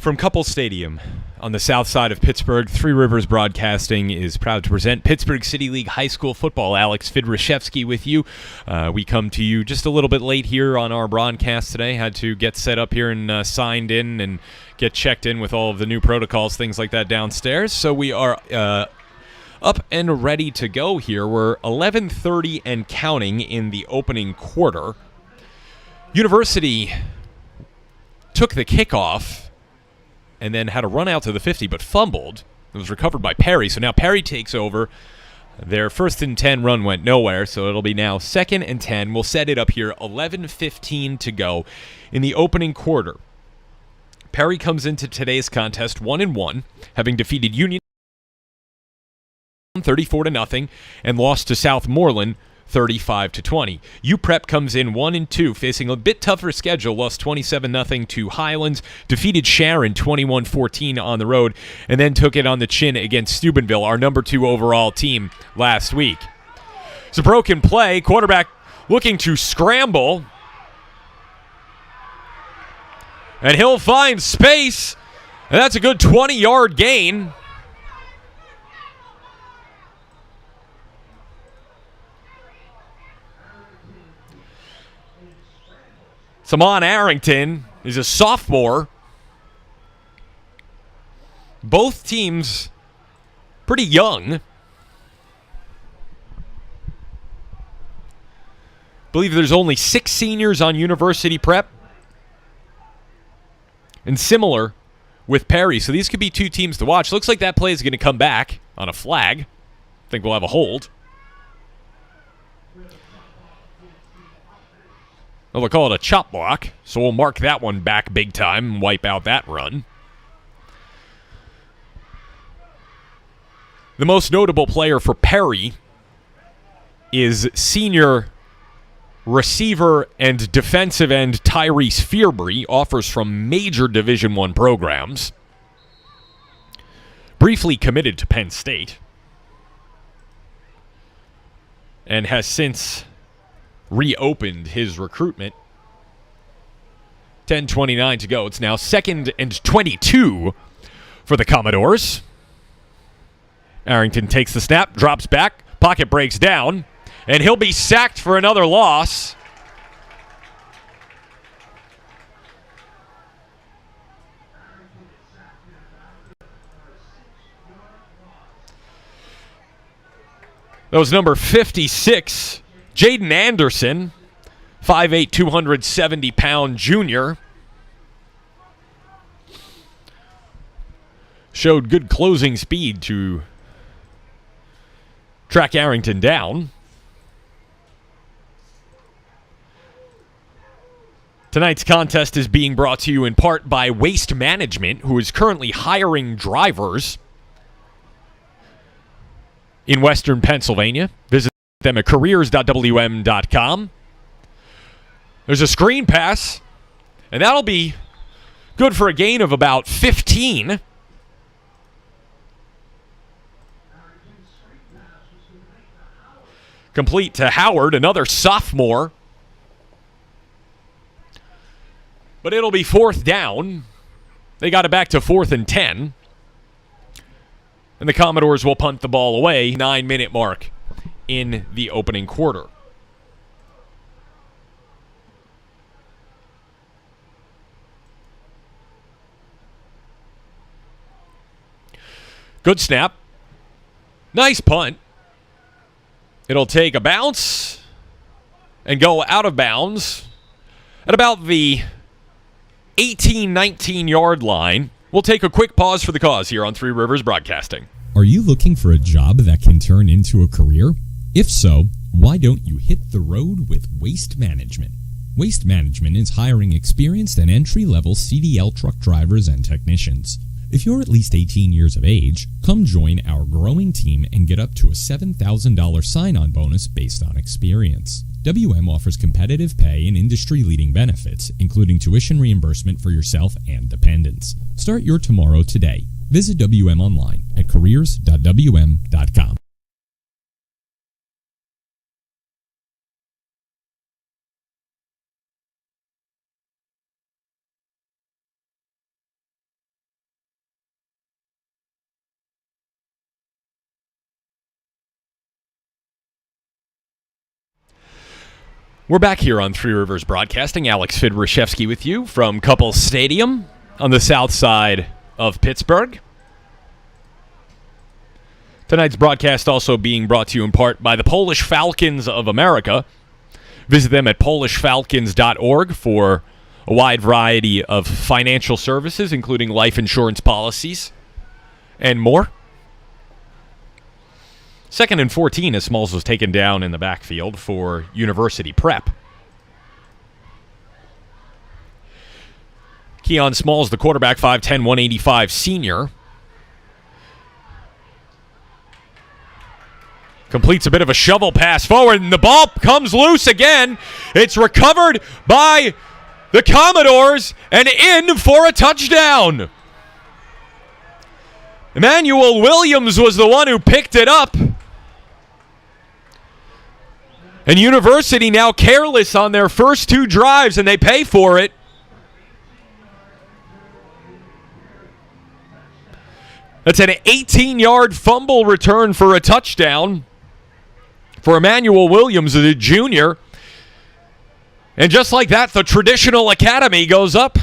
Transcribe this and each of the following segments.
From Couple Stadium on the south side of Pittsburgh, Three Rivers Broadcasting is proud to present Pittsburgh City League High School Football. Alex Vidrishevsky with you. We come to you just a little bit late here on our broadcast today. Had to get set up here and signed in and get checked in with all of the new protocols, things like that downstairs. So we are up and ready to go here. We're 11:30 and counting in the opening quarter. University took the kickoff and then had a run out to the 50, but fumbled. It was recovered by Perry, so now Perry takes over. Their 1st and 10 run went nowhere, so it'll be now 2nd and 10. We'll set it up here, 11:15 to go in the opening quarter. Perry comes into today's contest 1-1, having defeated Union 34-0 and lost to Southmoreland 35-20. UPrep comes in 1-2, facing a bit tougher schedule, lost 27-0 to Highlands, defeated Sharon 21-14 on the road, and then took it on the chin against Steubenville, our number 2 overall team last week. It's a broken play, quarterback looking to scramble, and he'll find space, and that's a good 20-yard gain. Saman Arrington is a sophomore. Both teams pretty young. I believe there's only 6 seniors on University Prep. And similar with Perry. So these could be 2 teams to watch. Looks like that play is going to come back on a flag. I think we'll have a hold. Well, they'll call it a chop block, so we'll mark that one back big time and wipe out that run. The most notable player for Perry is senior receiver and defensive end Tyrese Fearbury, offers from major Division I programs. Briefly committed to Penn State, and has since reopened his recruitment. 10:29 to go. It's now 2nd and 22 for the Commodores. Arrington takes the snap, drops back, pocket breaks down, and he'll be sacked for another loss. That was number 56, Jaden Anderson, 5'8", 270-pound junior. Showed good closing speed to track Arrington down. Tonight's contest is being brought to you in part by Waste Management, who is currently hiring drivers in Western Pennsylvania. Visit them at careers.wm.com. There's a screen pass, and that'll be good for a gain of about 15. Complete to Howard, another sophomore. But it'll be 4th down. They got it back to 4th and 10. And the Commodores will punt the ball away. 9-minute mark in the opening quarter. Good snap. Nice punt. It'll take a bounce and go out of bounds at about the 18-19 yard line. We'll take a quick pause for the cause here on Three Rivers Broadcasting. Are you looking for a job that can turn into a career? If so, why don't you hit the road with Waste Management? Waste Management is hiring experienced and entry-level CDL truck drivers and technicians. If you're at least 18 years of age, come join our growing team and get up to a $7,000 sign-on bonus based on experience. WM offers competitive pay and industry-leading benefits, including tuition reimbursement for yourself and dependents. Start your tomorrow today. Visit WM online at careers.wm.com. We're back here on Three Rivers Broadcasting. Alex Fidrishevsky with you from Couples Stadium on the south side of Pittsburgh. Tonight's broadcast also being brought to you in part by the Polish Falcons of America. Visit them at polishfalcons.org for a wide variety of financial services, including life insurance policies and more. 2nd and 14 as Smalls was taken down in the backfield for University Prep. Keon Smalls, the quarterback, 5'10", 185 senior. Completes a bit of a shovel pass forward, and the ball comes loose again. It's recovered by the Commodores and in for a touchdown. Emmanuel Williams was the one who picked it up. And University now careless on their first two drives, and they pay for it. That's an 18-yard fumble return for a touchdown for Emmanuel Williams, the junior. And just like that, the traditional academy goes up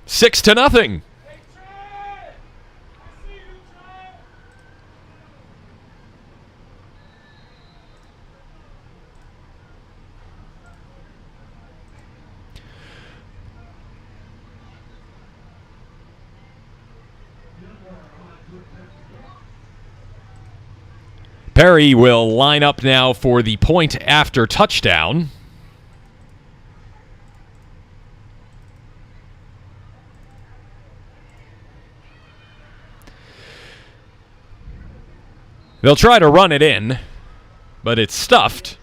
6-0. Perry will line up now for the point after touchdown. They'll try to run it in, but it's stuffed.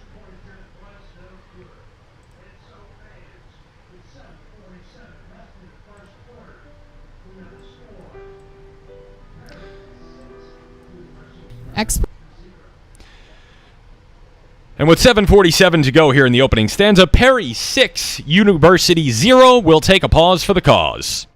And with 7:47 to go here in the opening stanza, Perry 6, University 0. We'll take a pause for the cause.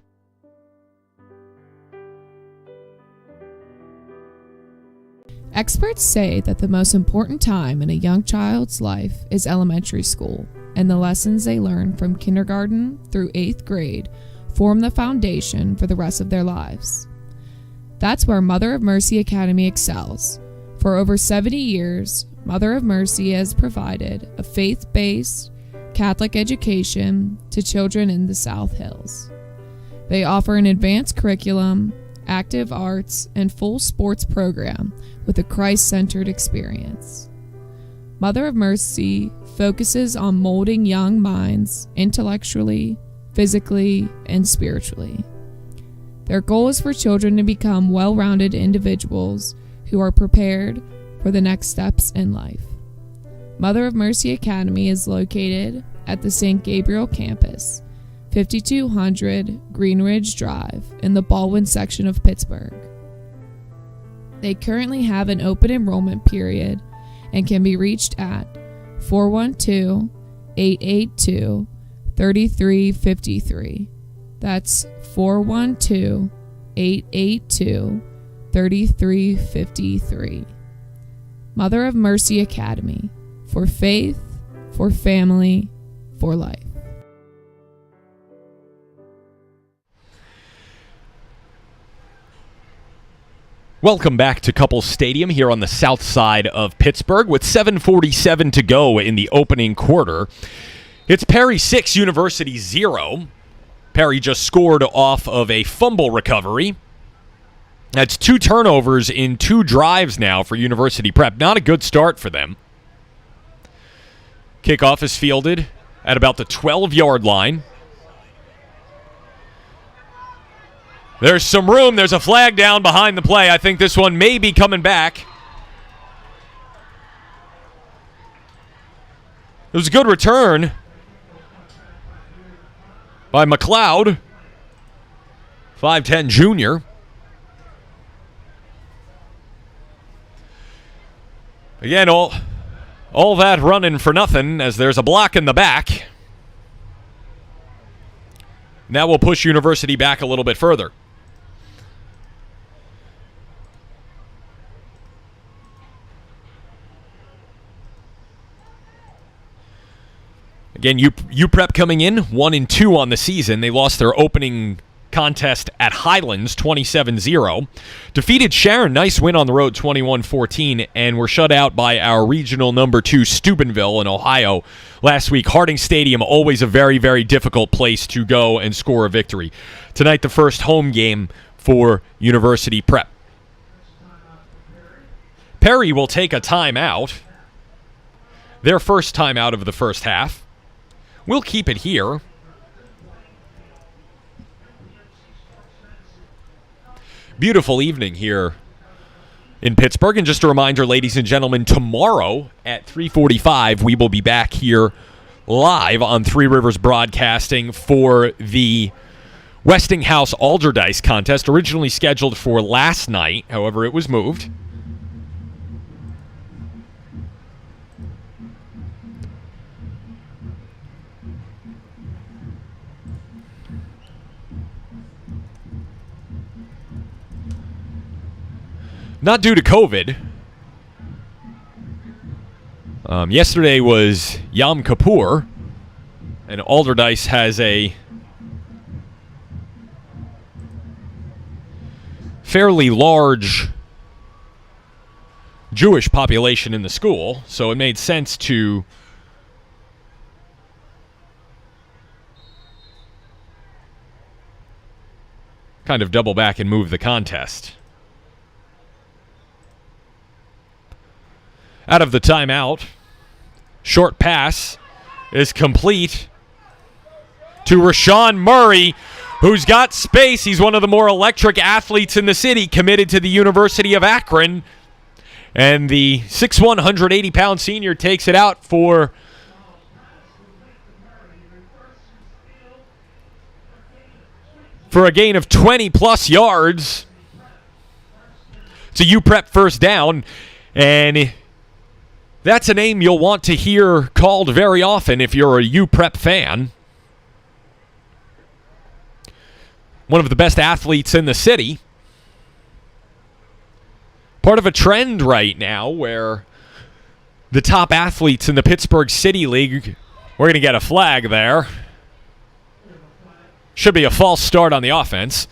Experts say that the most important time in a young child's life is elementary school, and the lessons they learn from kindergarten through 8th grade form the foundation for the rest of their lives. That's where Mother of Mercy Academy excels. For over 70 years, Mother of Mercy has provided a faith-based Catholic education to children in the South Hills. They offer an advanced curriculum, active arts, and full sports program with a Christ-centered experience. Mother of Mercy focuses on molding young minds intellectually, physically, and spiritually. Their goal is for children to become well-rounded individuals who are prepared for the next steps in life. Mother of Mercy Academy is located at the St. Gabriel campus, 5200 Greenridge Drive in the Baldwin section of Pittsburgh. They currently have an open enrollment period and can be reached at 412-882-3353. That's 412-882-3353. Mother of Mercy Academy, for faith, for family, for life. Welcome back to Couples Stadium here on the south side of Pittsburgh with 7:47 to go in the opening quarter. It's Perry 6, University 0. Perry just scored off of a fumble recovery. That's 2 turnovers in 2 drives now for University Prep. Not a good start for them. Kickoff is fielded at about the 12-yard line. There's some room. There's a flag down behind the play. I think this one may be coming back. It was a good return by McLeod, 5'10" junior. Again, all that running for nothing as there's a block in the back. That will push University back a little bit further. Again, UPrep coming in 1-2 on the season. They lost their opening contest at Highlands 27-0. Defeated Sharon, nice win on the road 21-14, and were shut out by our regional number 2 Steubenville in Ohio last week. Harding Stadium, always a very, very difficult place to go and score a victory. Tonight, the first home game for University Prep. Perry will take a timeout. Their first timeout of the first half. We'll keep it here. Beautiful evening here in Pittsburgh. And just a reminder, ladies and gentlemen, tomorrow at 3:45, we will be back here live on Three Rivers Broadcasting for the Westinghouse Alderdice contest, originally scheduled for last night. However, it was moved. Not due to COVID. Yesterday was Yom Kippur, and Alderdice has a fairly large Jewish population in the school, so it made sense to kind of double back and move the contest. Out of the timeout, short pass is complete to Rashawn Murray, who's got space. He's one of the more electric athletes in the city, committed to the University of Akron. And the 6'1", 180-pound senior takes it out for a gain of 20-plus yards. It's a UPrep first down, and that's a name you'll want to hear called very often if you're a UPrep fan. One of the best athletes in the city. Part of a trend right now where the top athletes in the Pittsburgh City League, we're going to get a flag there. Should be a false start on the offense.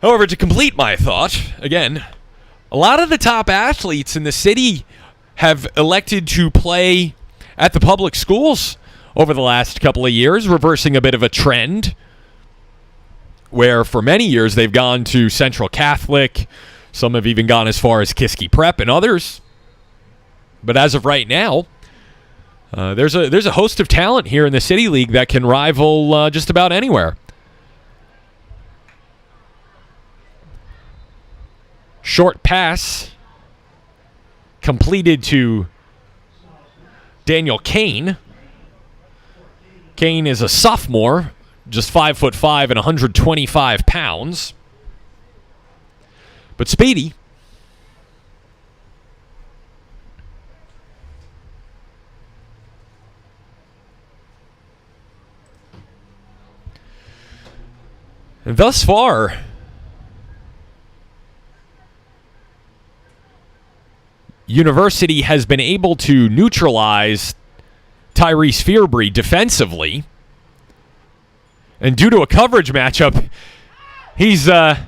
However, to complete my thought, again, a lot of the top athletes in the city have elected to play at the public schools over the last couple of years, reversing a bit of a trend where for many years they've gone to Central Catholic. Some have even gone as far as Kiski Prep and others. But as of right now, there's a host of talent here in the City League that can rival just about anywhere. Short pass completed to Daniel Kane. Kane is a sophomore, just 5'5" and 125 pounds. But speedy. And thus far, University has been able to neutralize Tyrese Fearbry defensively. And due to a coverage matchup, he's on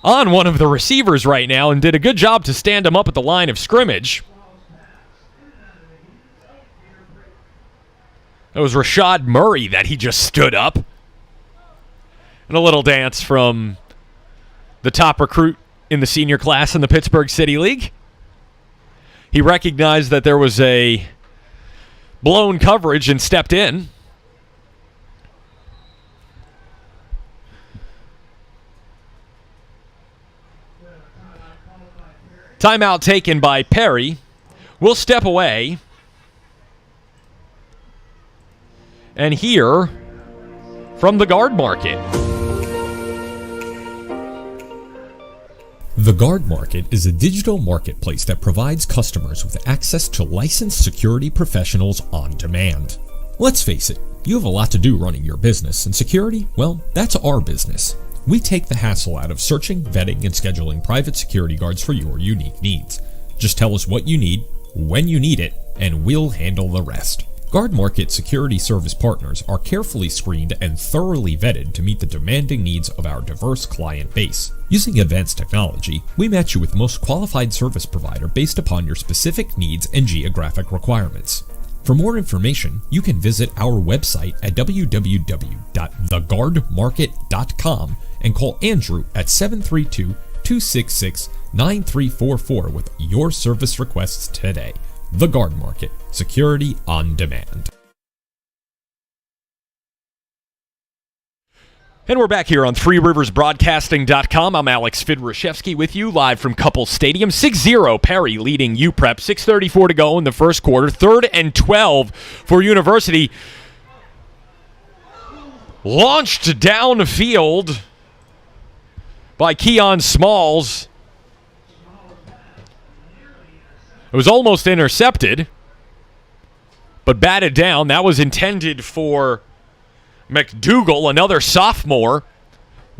one of the receivers right now and did a good job to stand him up at the line of scrimmage. It was Rashad Murray that he just stood up. And a little dance from the top recruit in the senior class in the Pittsburgh City League. He recognized that there was a blown coverage and stepped in. Timeout taken by Perry. We'll step away and hear from the Guard Market. The Guard Market is a digital marketplace that provides customers with access to licensed security professionals on demand. Let's face it, you have a lot to do running your business, and security, well, that's our business. We take the hassle out of searching, vetting, and scheduling private security guards for your unique needs. Just tell us what you need, when you need it, and we'll handle the rest. Guard Market security service partners are carefully screened and thoroughly vetted to meet the demanding needs of our diverse client base. Using advanced technology, we match you with the most qualified service provider based upon your specific needs and geographic requirements. For more information, you can visit our website at www.theguardmarket.com and call Andrew at 732-266-9344 with your service requests today. The Guard Market, security on demand. And we're back here on ThreeRiversBroadcasting.com. I'm Alex Fidrashevsky with you live from Couples Stadium. 6-0 Perry leading UPrep. 6:34 to go in the first quarter. 3rd and 12 for University. Launched downfield by Keon Smalls. It was almost intercepted, but batted down. That was intended for McDougal, another sophomore.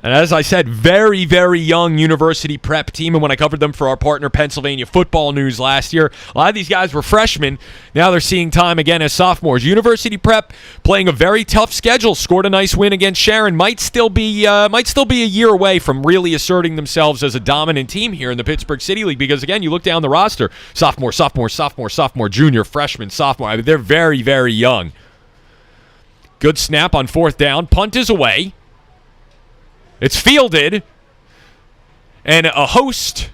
And as I said, very, very young University Prep team. And when I covered them for our partner Pennsylvania Football News last year, a lot of these guys were freshmen. Now they're seeing time again as sophomores. University Prep playing a very tough schedule. Scored a nice win against Sharon. Might still be a year away from really asserting themselves as a dominant team here in the Pittsburgh City League. Because again, you look down the roster: sophomore, junior, freshman, sophomore. I mean, they're very, very young. Good snap on 4th down. Punt is away. It's fielded, and a host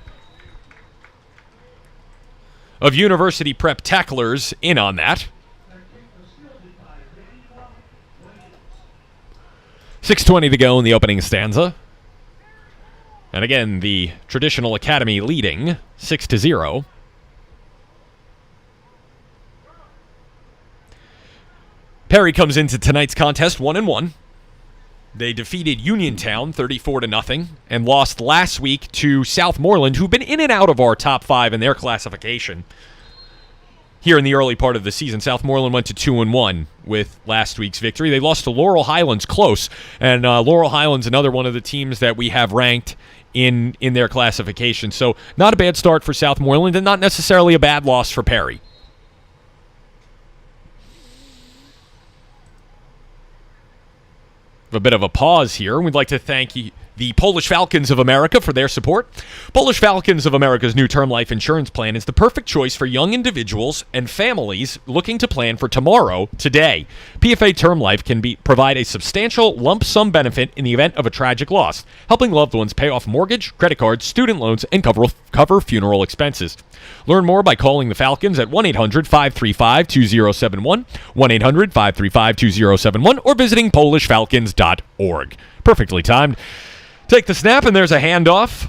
of University Prep tacklers in on that. 6:20 to go in the opening stanza. And again, the traditional academy leading 6-0. Perry comes into tonight's contest 1-1. They defeated Uniontown 34-0 and lost last week to Southmoreland, who've been in and out of our top 5 in their classification. Here in the early part of the season, Southmoreland went to 2-1 with last week's victory. They lost to Laurel Highlands close, and Laurel Highlands, another one of the teams that we have ranked in their classification. So not a bad start for Southmoreland, and not necessarily a bad loss for Perry. A bit of a pause here. We'd like to thank the Polish Falcons of America for their support. Polish Falcons of America's new term life insurance plan is the perfect choice for young individuals and families looking to plan for tomorrow, today. PFA Term Life can provide a substantial lump sum benefit in the event of a tragic loss, helping loved ones pay off mortgage, credit cards, student loans, and cover funeral expenses. Learn more by calling the Falcons at 1-800-535-2071, 1-800-535-2071, or visiting polishfalcons.org. Perfectly timed. Take the snap, and there's a handoff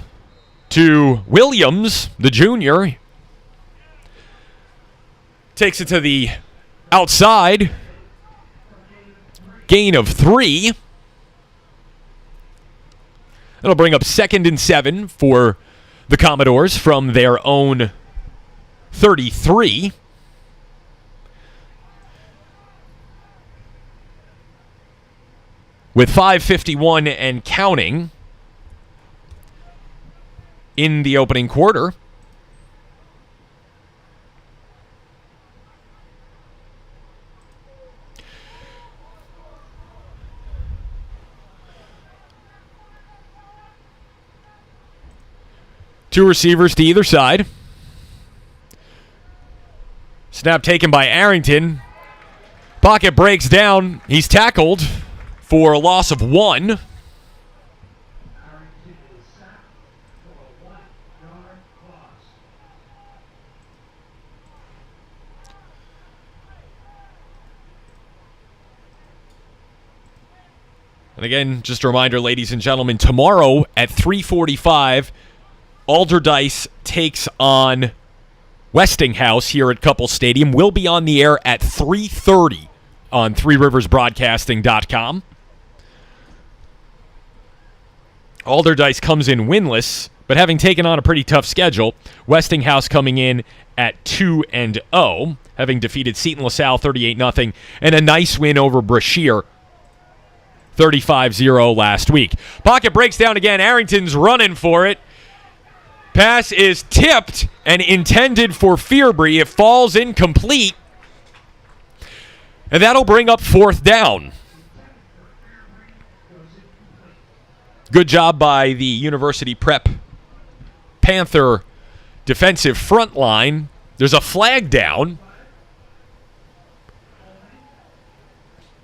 to Williams, the junior. Takes it to the outside. Gain of 3. That'll bring up 2nd and 7 for the Commodores from their own 33. With 5:51 and counting in the opening quarter. Two receivers to either side. Snap taken by Arrington. Pocket breaks down. He's tackled for a loss of 1. And again, just a reminder, ladies and gentlemen, tomorrow at 3:45, Alderdice takes on Westinghouse here at Couples Stadium. We'll be on the air at 3:30 on ThreeRiversBroadcasting.com. Alderdice comes in winless, but having taken on a pretty tough schedule. Westinghouse coming in at 2-0, having defeated Seton LaSalle 38-0, and a nice win over Brashear 35-0 last week. Pocket breaks down again. Arrington's running for it. Pass is tipped and intended for Fearbury. It falls incomplete. And that'll bring up fourth down. Good job by the University Prep Panther defensive front line. There's a flag down.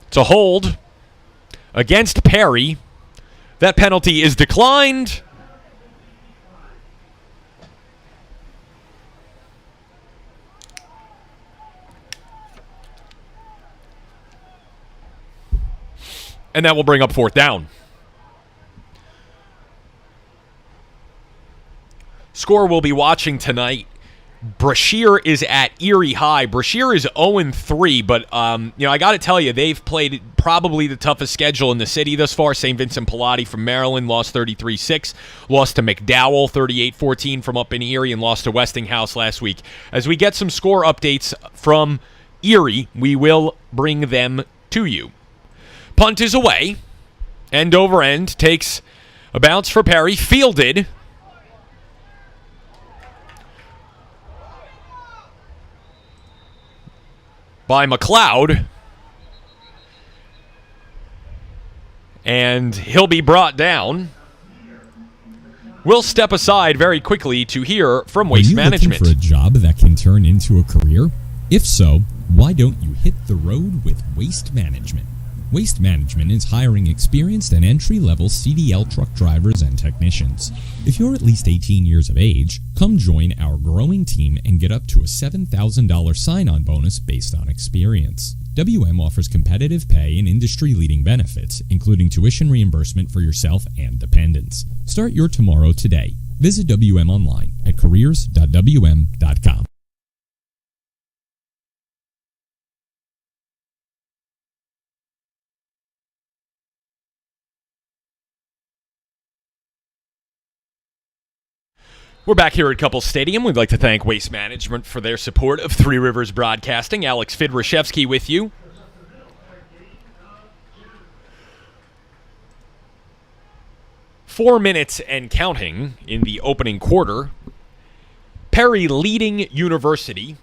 It's a hold against Perry. That penalty is declined. And that will bring up fourth down. Score we'll be watching tonight. Brashear is at Erie High. Brashear is 0-3, but I got to tell you, they've played probably the toughest schedule in the city thus far. St. Vincent Pallotti from Maryland lost 33-6, lost to McDowell 38-14 from up in Erie, and lost to Westinghouse last week. As we get some score updates from Erie, we will bring them to you. Punt is away. End over end. Takes a bounce for Perry. Fielded. By McLeod. And he'll be brought down. We'll step aside very quickly to hear from Waste Management. Are you looking for a job that can turn into a career? If so, why don't you hit the road with Waste Management? Waste Management is hiring experienced and entry-level CDL truck drivers and technicians. If you're at least 18 years of age, come join our growing team and get up to a $7,000 sign-on bonus based on experience. WM offers competitive pay and industry-leading benefits, including tuition reimbursement for yourself and dependents. Start your tomorrow today. Visit WM online at careers.wm.com. We're back here at Couples Stadium. We'd like to thank Waste Management for their support of Three Rivers Broadcasting. Alex Fidrashevsky with you. Four minutes and counting in the opening quarter. Perry leading University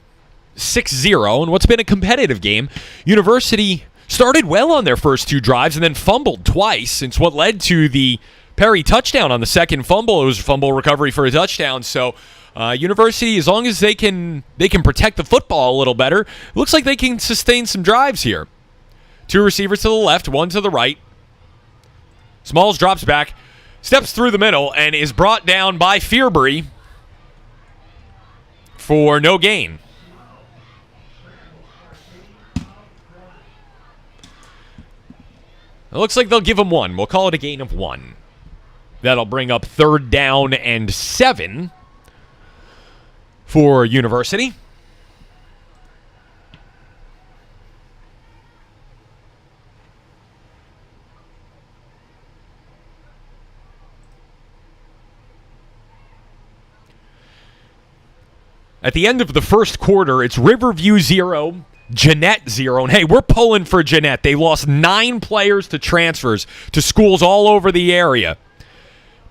6-0 in what's been a competitive game. University started well on their first two drives and then fumbled twice, since what led to the Perry touchdown on the second fumble. It was a fumble recovery for a touchdown. So University, as long as they can protect the football a little better, it looks like they can sustain some drives here. Two receivers to the left, one to the right. Smalls drops back, steps through the middle, and is brought down by Fearbury for no gain. It looks like they'll give him one. We'll call it a gain of one. That'll bring up 3rd down and 7 for University. At the end of the first quarter, it's Riverview 0, Jeanette 0. And hey, we're pulling for Jeanette. They lost 9 players to transfers to schools all over the area.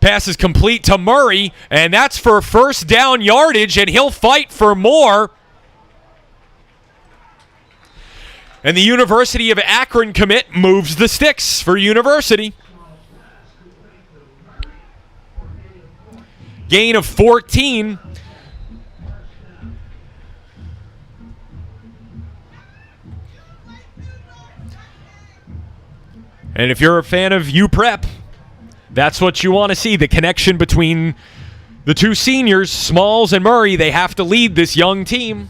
Pass is complete to Murray, and that's for 1st down yardage, and he'll fight for more. And the University of Akron commit moves the sticks for University. Gain of 14. And if you're a fan of UPrep, that's what you want to see, the connection between the two seniors, Smalls and Murray. They have to lead this young team.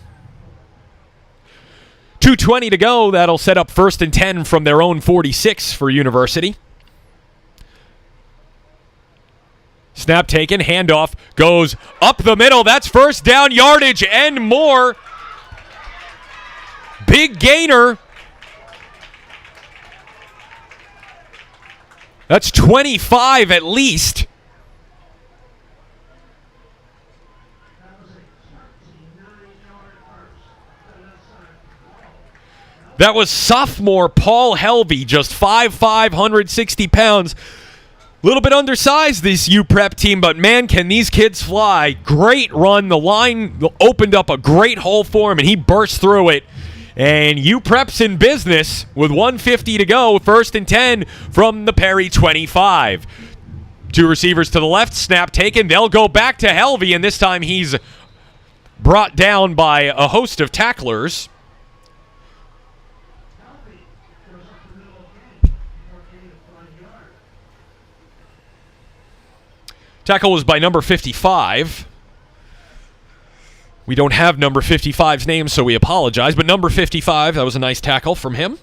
2:20 to go. That'll set up 1st and 10 from their own 46 for University. Snap taken, handoff goes up the middle. That's 1st down yardage and more. Big gainer. That's 25 at least. That was sophomore Paul Helvey, just 5'5", 160 pounds. A little bit undersized, this UPrep team, but man, can these kids fly. Great run. The line opened up a great hole for him, and he burst through it And UPrep's in business with 1:50 to go, 1st and 10 from the Perry 25. Two receivers to the left, snap taken. They'll go back to Helvey, and this time he's brought down by a host of tacklers. Tackle was by number 55. We don't have number 55's name, so we apologize. But number 55, that was a nice tackle from him.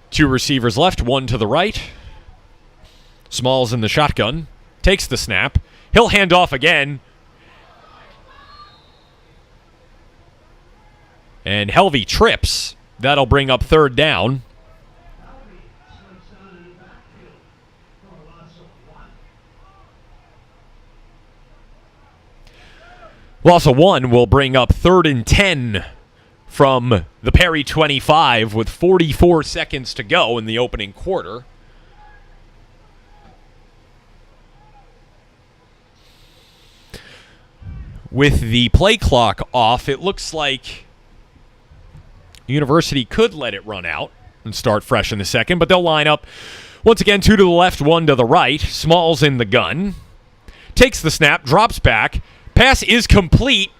Two receivers left, one to the right. Smalls in the shotgun. Takes the snap. He'll hand off again. And Helvey trips. That'll bring up 3rd down. Loss of 1 will bring up 3rd and 10 from the Perry 25 with 44 seconds to go in the opening quarter. With the play clock off, it looks like University could let it run out and start fresh in the second, but they'll line up once again, 2 to the left, 1 to the right. Smalls in the gun. Takes the snap, drops back. Pass is complete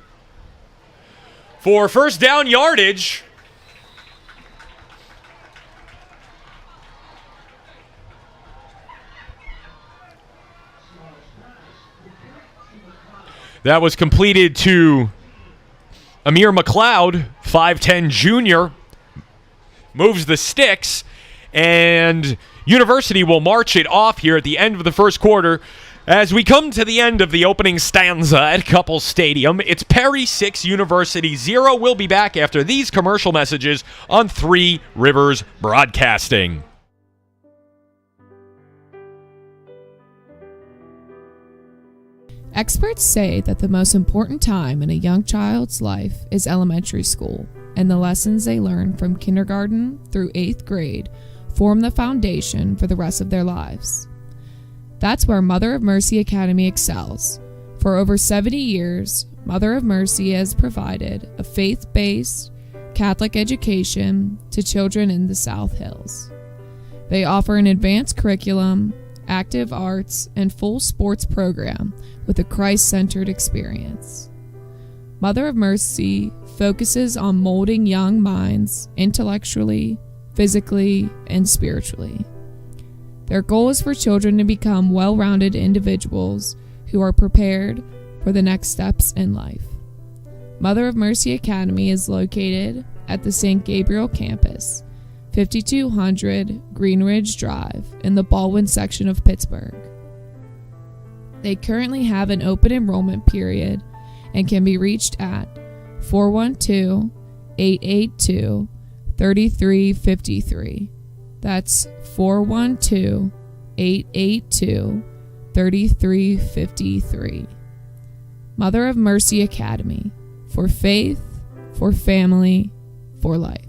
for 1st down yardage. That was completed to Amir McLeod, 5'10 junior. Moves the sticks, and University will march it off here at the end of the first quarter. As we come to the end of the opening stanza at Couples Stadium, it's Perry 6, University 0. We'll be back after these commercial messages on Three Rivers Broadcasting. Experts say that the most important time in a young child's life is elementary school, and the lessons they learn from kindergarten through 8th grade form the foundation for the rest of their lives. That's where Mother of Mercy Academy excels. For over 70 years, Mother of Mercy has provided a faith-based Catholic education to children in the South Hills. They offer an advanced curriculum, active arts, and full sports program with a Christ-centered experience. Mother of Mercy focuses on molding young minds intellectually, physically, and spiritually. Their goal is for children to become well-rounded individuals who are prepared for the next steps in life. Mother of Mercy Academy is located at the St. Gabriel campus, 5200 Greenridge Drive in the Baldwin section of Pittsburgh. They currently have an open enrollment period and can be reached at 412-882-3353. That's 412-882-3353. Mother of Mercy Academy, for faith, for family, for life.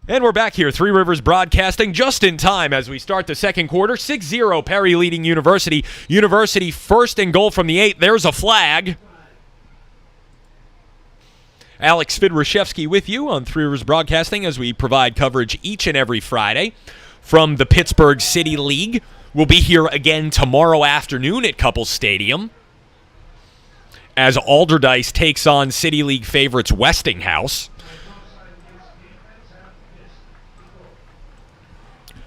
And we're back here, Three Rivers Broadcasting, just in time as we start the second quarter. 6-0, Perry leading University. University 1st and goal from the 8. There's a flag. Alex Fidroshevsky with you on Three Rivers Broadcasting as we provide coverage each and every Friday from the Pittsburgh City League. We'll be here again tomorrow afternoon at Couples Stadium as Alderdice takes on City League favorites Westinghouse.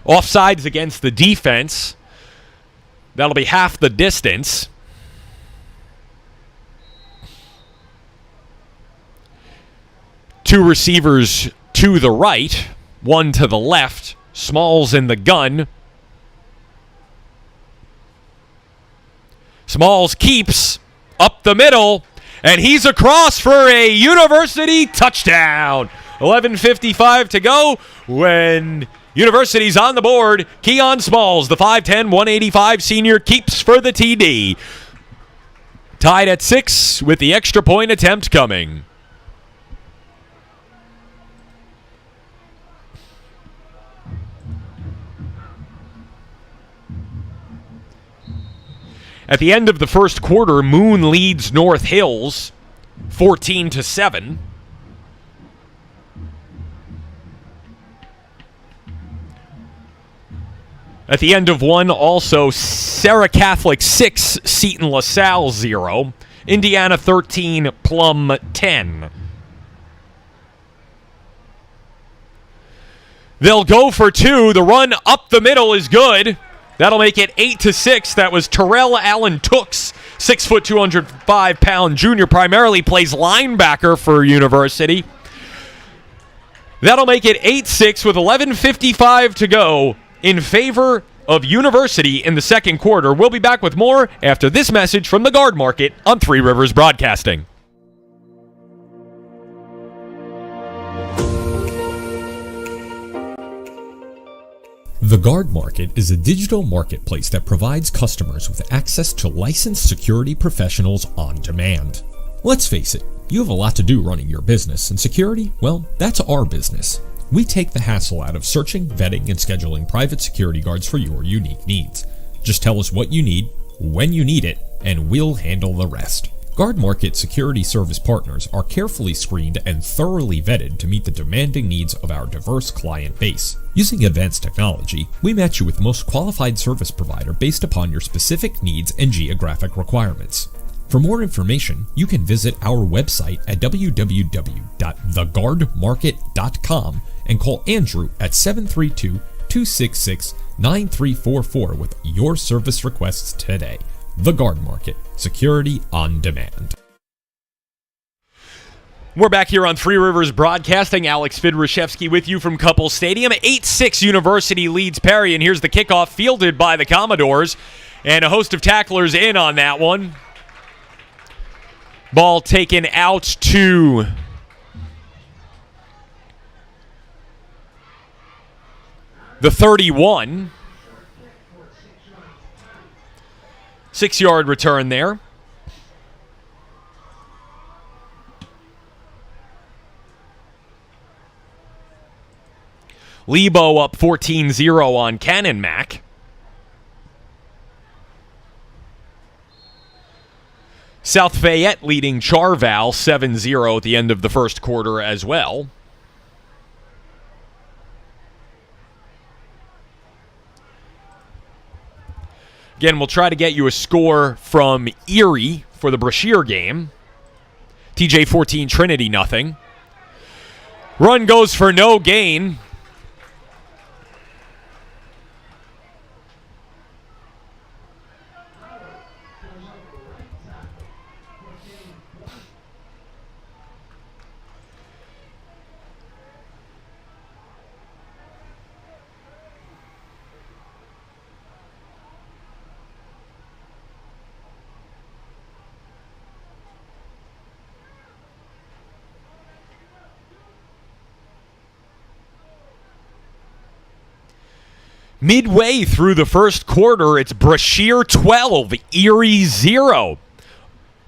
Offsides against the defense. That'll be half the distance. Two receivers to the right, one to the left. Smalls in the gun. Smalls keeps up the middle, and he's across for a University touchdown. 11:55 to go when University's on the board. Keon Smalls, the 5'10", 185 senior, keeps for the TD. Tied at 6 with the extra point attempt coming. At the end of the first quarter, Moon leads North Hills 14-7. At the end of one, also, Sarah Catholic 6, Seton LaSalle 0. Indiana 13, Plum 10. They'll go for two. The run up the middle is good. That'll make it 8-6. That was Terrell Allen Tooks, 6 foot, 205-pound junior, primarily plays linebacker for University. That'll make it 8-6 with 11:55 to go in favor of University in the second quarter. We'll be back with more after this message from the Guard Market on Three Rivers Broadcasting. The Guard Market is a digital marketplace that provides customers with access to licensed security professionals on demand. Let's face it, you have a lot to do running your business, and security, well, that's our business. We take the hassle out of searching, vetting, and scheduling private security guards for your unique needs. Just tell us what you need, when you need it, and we'll handle the rest. Guard Market security service partners are carefully screened and thoroughly vetted to meet the demanding needs of our diverse client base. Using advanced technology, we match you with the most qualified service provider based upon your specific needs and geographic requirements. For more information, you can visit our website at www.theguardmarket.com and call Andrew at 732-266-9344 with your service requests today. The Guard Market, security on demand. We're back here on Three Rivers Broadcasting. Alex Fidrushevsky with you from Couples Stadium. 8-6 University leads Perry, and here's the kickoff fielded by the Commodores. And a host of tacklers in on that one. Ball taken out to the 31. 6-yard return there. Lebo up 14-0 on Cannon Mac. South Fayette leading Charval 7-0 at the end of the first quarter as well. Again, we'll try to get you a score from Erie for the Brashear game. TJ 14, Trinity nothing. Run goes for no gain. Midway through the first quarter, it's Brashear 12, Erie 0.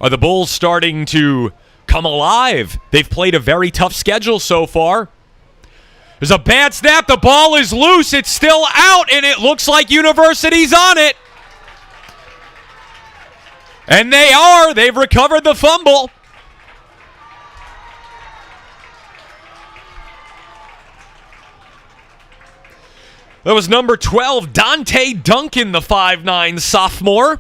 Are the Bulls starting to come alive? They've played a very tough schedule so far. There's a bad snap. The ball is loose. It's still out, and it looks like University's on it. And they are. They've recovered the fumble. That was number 12, Dante Duncan, the 5'9" sophomore.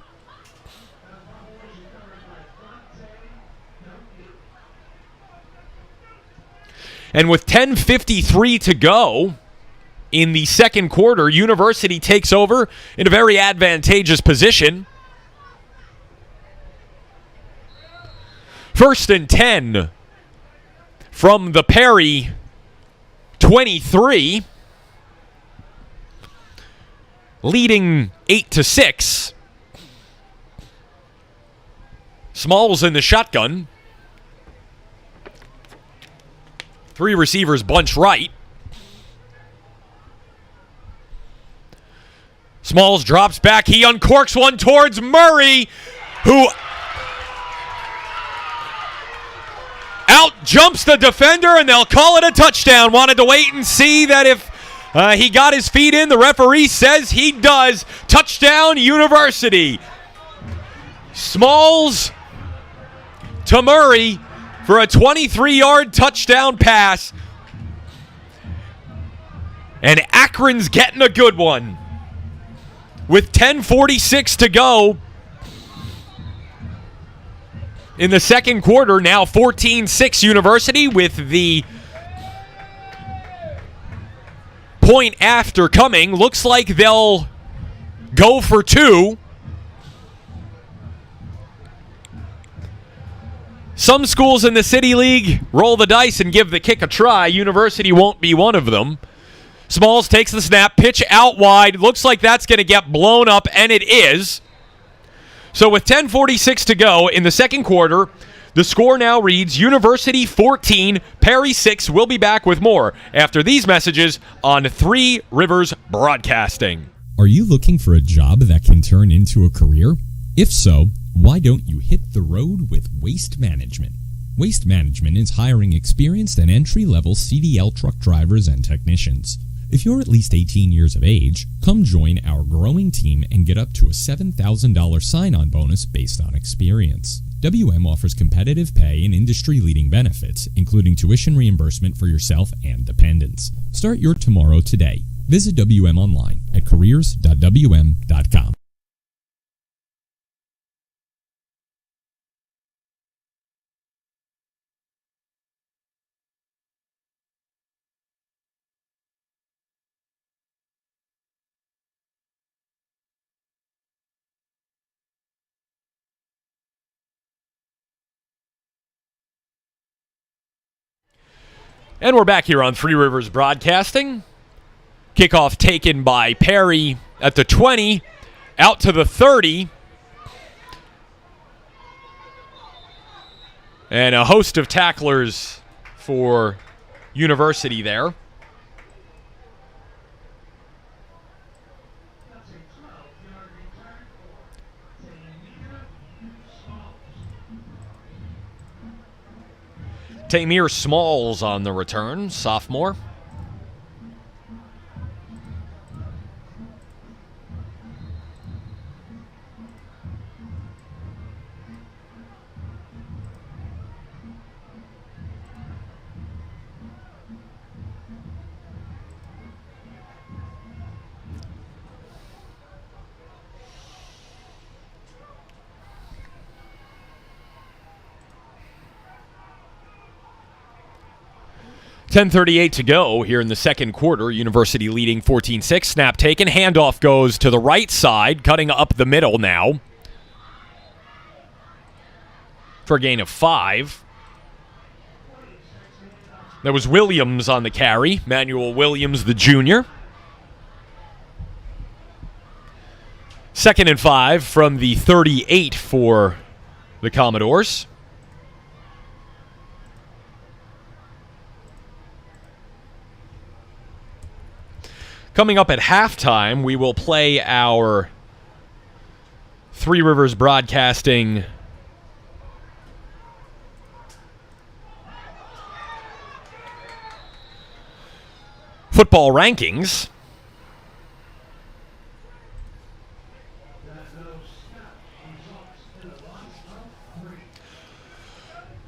And with 10:53 to go in the second quarter, University takes over in a very advantageous position. 1st and 10 from the Perry 23. Leading 8-6. Smalls in the shotgun. 3 receivers bunch right. Smalls drops back. He uncorks one towards Murray, who out jumps the defender, and they'll call it a touchdown. Wanted to wait and see that if he got his feet in. The referee says he does. Touchdown, University. Smalls to Murray for a 23-yard touchdown pass. And Akron's getting a good one. With 10:46 to go in the second quarter, now 14-6 University with the point after coming. Looks like they'll go for two. Some schools in the City League roll the dice and give the kick a try. University won't be one of them. Smalls takes the snap, pitch out wide. Looks like that's going to get blown up, and it is. So with 10:46 to go in the second quarter, the score now reads University 14, Perry 6. We'll be back with more after these messages on Three Rivers Broadcasting. Are you looking for a job that can turn into a career? If so, why don't you hit the road with Waste Management? Waste Management is hiring experienced and entry-level CDL truck drivers and technicians. If you're at least 18 years of age, come join our growing team and get up to a $7,000 sign-on bonus based on experience. WM offers competitive pay and industry-leading benefits, including tuition reimbursement for yourself and dependents. Start your tomorrow today. Visit WM online at careers.wm.com. And we're back here on Three Rivers Broadcasting. Kickoff taken by Perry at the 20, out to the 30. And a host of tacklers for University there. Tamir Smalls on the return, sophomore. .38 to go here in the second quarter. University leading 14-6. Snap taken. Handoff goes to the right side, cutting up the middle now for a gain of 5. There was Williams on the carry. Manuel Williams, the junior. 2nd and 5 from the 38 for the Commodores. Coming up at halftime, we will play our Three Rivers Broadcasting football rankings.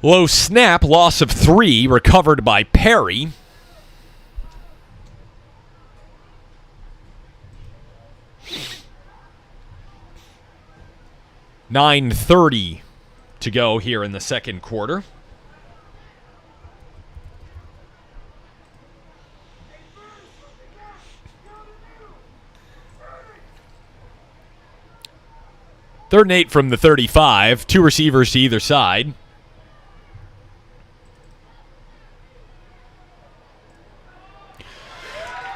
Low snap, loss of 3, recovered by Perry. .30 to go here in the second quarter. Third and 8 from the 35. 2 receivers to either side.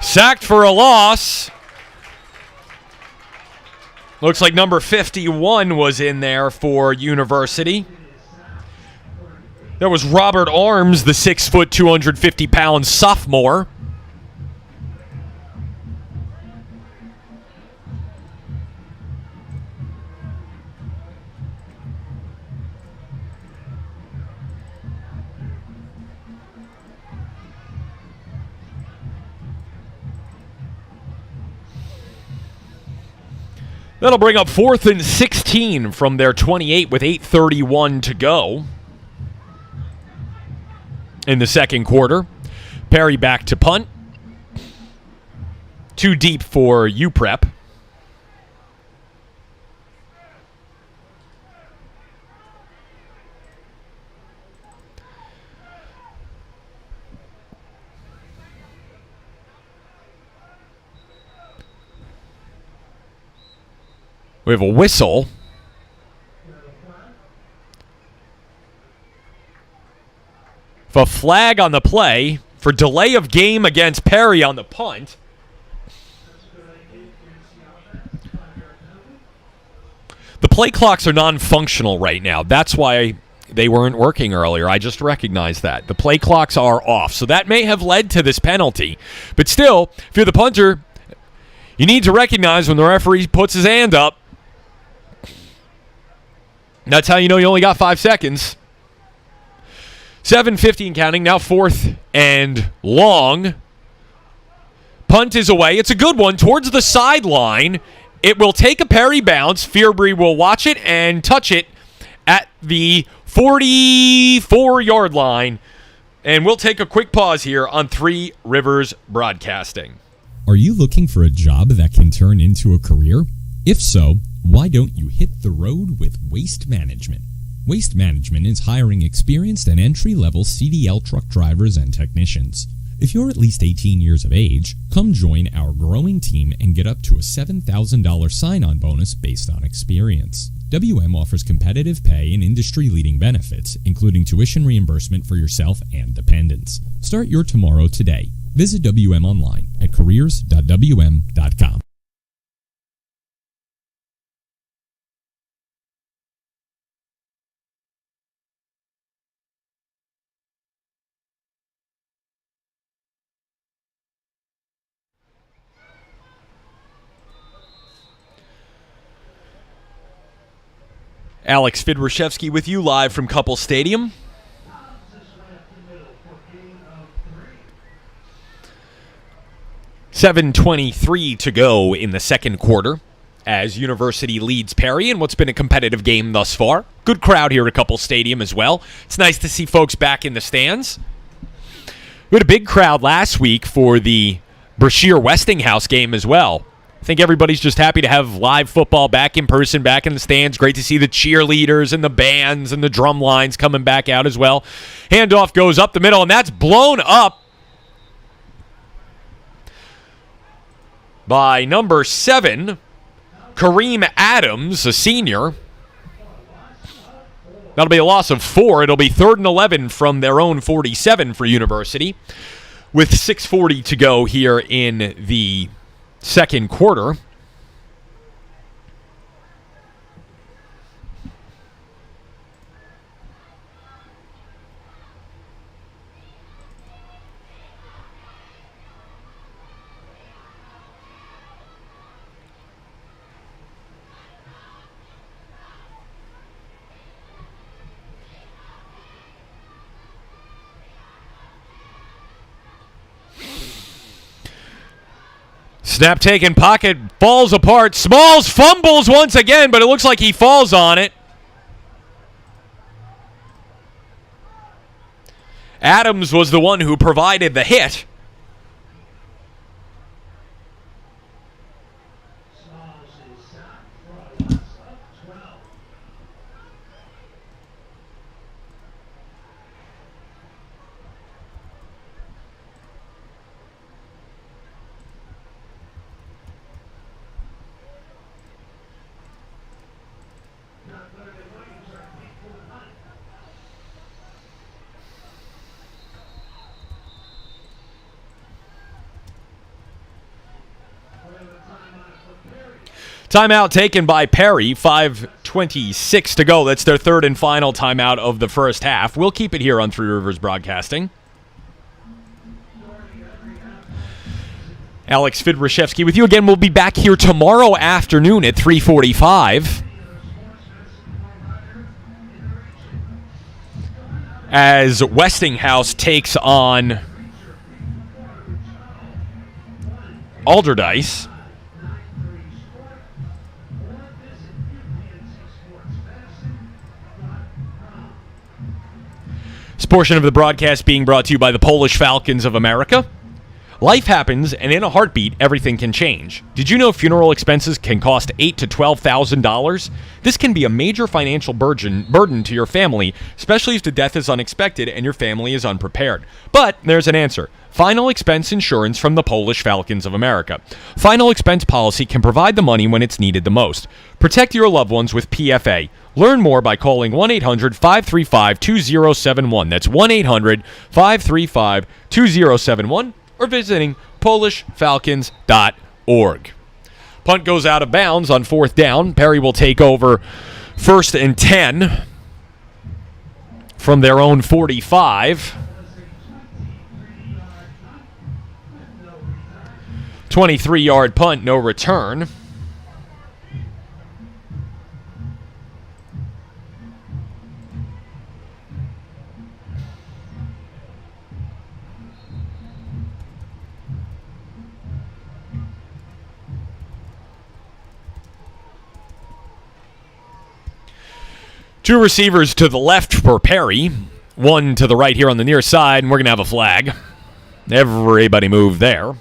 Sacked for a loss. Looks like number 51 was in there for University. That was Robert Arms, the 6', 250-pound sophomore. That'll bring up 4th and 16 from their 28 with 8:31 to go in the second quarter. Perry back to punt. Too deep for UPrep. We have a whistle. A flag on the play for delay of game against Perry on the punt. The play clocks are non-functional right now. That's why they weren't working earlier. I just recognized that. The play clocks are off. So that may have led to this penalty. But still, if you're the punter, you need to recognize when the referee puts his hand up. That's how you know you only got 5 seconds. 7:50 and counting. Now 4th and long. Punt is away. It's a good one towards the sideline. It will take a Perry bounce. Fearbury will watch it and touch it at the 44-yard line. And we'll take a quick pause here on Three Rivers Broadcasting. Are you looking for a job that can turn into a career? If so, why don't you hit the road with Waste Management? Waste Management is hiring experienced and entry-level CDL truck drivers and technicians. If you're at least 18 years of age, come join our growing team and get up to a $7,000 sign-on bonus based on experience. WM offers competitive pay and industry-leading benefits, including tuition reimbursement for yourself and dependents. Start your tomorrow today. Visit WM online at careers.wm.com. Alex Fidrushevsky with you live from Couple Stadium. $7:23 to go in the second quarter as University leads Perry in what's been a competitive game thus far. Good crowd here at Couple Stadium as well. It's nice to see folks back in the stands. We had a big crowd last week for the Brashear-Westinghouse game as well. I think everybody's just happy to have live football back in person, back in the stands. Great to see the cheerleaders and the bands and the drum lines coming back out as well. Handoff goes up the middle, and that's blown up by number 7, Kareem Adams, a senior. That'll be a loss of 4. It'll be 3rd and 11 from their own 47 for University with 6:40 to go here in the second quarter. Snap taken, pocket falls apart. Smalls fumbles once again, but it looks like he falls on it. Adams was the one who provided the hit. Timeout taken by Perry, 5:26 to go. That's their third and final timeout of the first half. We'll keep it here on Three Rivers Broadcasting. Alex Fidrushevsky with you again. We'll be back here tomorrow afternoon at 3:45 as Westinghouse takes on Alderdice. This portion of the broadcast being brought to you by the Polish Falcons of America. Life happens, and in a heartbeat, everything can change. Did you know funeral expenses can cost $8,000 to $12,000? This can be a major financial burden to your family, especially if the death is unexpected and your family is unprepared. But there's an answer. Final expense insurance from the Polish Falcons of America. Final expense policy can provide the money when it's needed the most. Protect your loved ones with PFA. Learn more by calling 1-800-535-2071. That's 1-800-535-2071. Or visiting PolishFalcons.org. Punt goes out of bounds on 4th down. Perry will take over 1st and 10 from their own 45. 23-yard punt, no return. Two receivers to the left for Perry, one to the right here on the near side, and we're going to have a flag. Everybody move there.